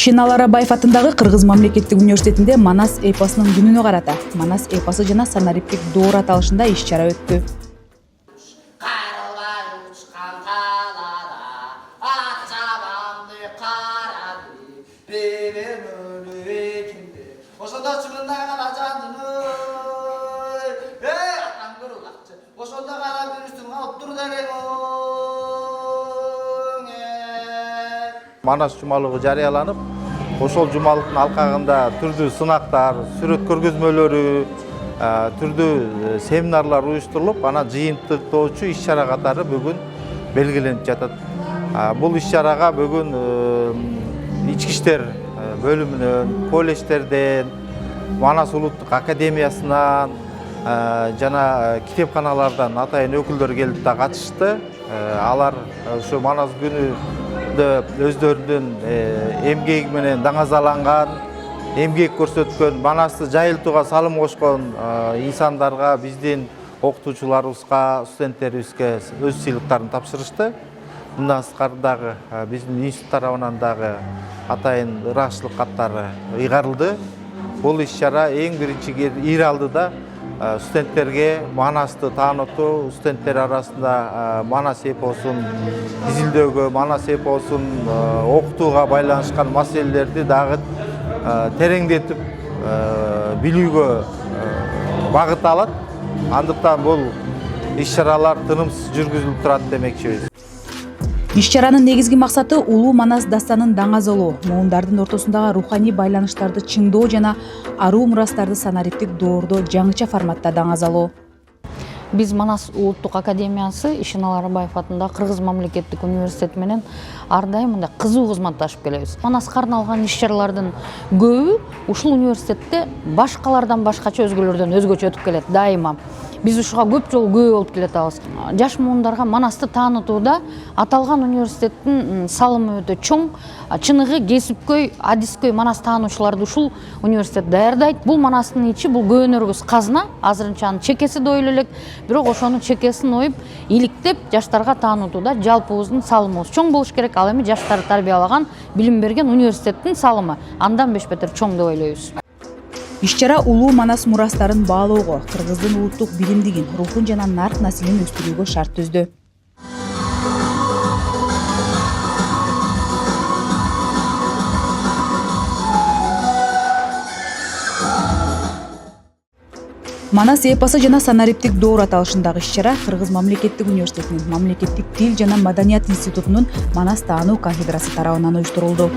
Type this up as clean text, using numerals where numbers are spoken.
Шенал Арабаев атындагы Кыргыз мамлекеттик университетинде Манас эпосунун күнүнө карата Манас эпосу жана санариптик доор аталышында иш-чара өттү. Манас жумалыгы жарыяланып, ошол жумалыктын алкагында түрдүү сынактар, сүрөт көргөзмөлөрү, түрдүү семинарлар уюштурулуп, ана жыйынтыктоочу иш-чара катары бүгүн белгиленип жатат. Бул иш-чарага бүгүн ички иштер бөлүмүнөн, колледждерден, Манас улуттук академиясынан жана китепканалардан атайын өкүлдөр келип да катышты. Алар ошо Манас күнү өздөрүнүн эмгеги менен даңазаланган, эмгек көрсөткөн, Манасты жайылтууга салым кошкон инсандарга, биздин окутуучуларыбызга, студенттерибизге өз сыйлыктарын тапшырышты. Мындан сырткары дагы биздин институт тарабынан дагы атайын ырахчылык каттары ыйгарылды. Бул иш-чара эң биринчи ир алдыда студенттерге Манасты таанытуу, студенттер арасында Манас эпосун изилдөөгө, Манас эпосун окутууга байланышкан маселелерди дагы тереңдетип билүүгө багыт алат. Андыктан бул иш-чаралар тынымсыз жүргүзүлүп турат демекчибиз. Иш-чаранын негизги максаты улуу Манас дастанын даңазалоо, муундардын ортосундагы руханий байланыштарды чыңдоо жана аруу мурастарды санариптик доордо жаңыча форматта даңазалоо. Биз Манас улуттук академиясы Шенал Арабаев атындагы Кыргыз мамлекеттик университети менен ар дайым мындай кызуу кызматташып келебиз. Манаска арналган иш-чаралардын көбү ушул университетте башкалардан башкача, өзгөлөрдөн өзгөчө өтүп келет дайыма. Биз ушуга көп жолу күбө болуп келатабыз. Жаш муундарга Манасты таанытууда аталган университеттин салымы өтө чоң. Чыныгы кесипкөй, адискөй Манас таануучуларды ушул университет даярдайт. Бул Манастын ичи, бул көөнөрүбүз казына, азырынча анын чекеси да ойло элек, бирок ошонун чекесин оюп, иликтеп жаштарга таанытууда жалпыбыздын салымыбыз чоң болуш керек. Ал эми жаштарды тарбиялаган, билим берген университеттин салымы андан беш бетер чоң деп ойлойбуз. Иш-чара улуу Манас мурастарын баалоого, кыргыздын улуттук биримдигин, рухун жана нарк наслин өстүрүүгө шарт түздү. Манас эпосу жана санариптик доор аталышындагы иш-чара Кыргыз мамлекеттик университетинин Мамлекеттик тил жана маданият институтунун Манас таануу кафедрасы тарабынан уюштурулду.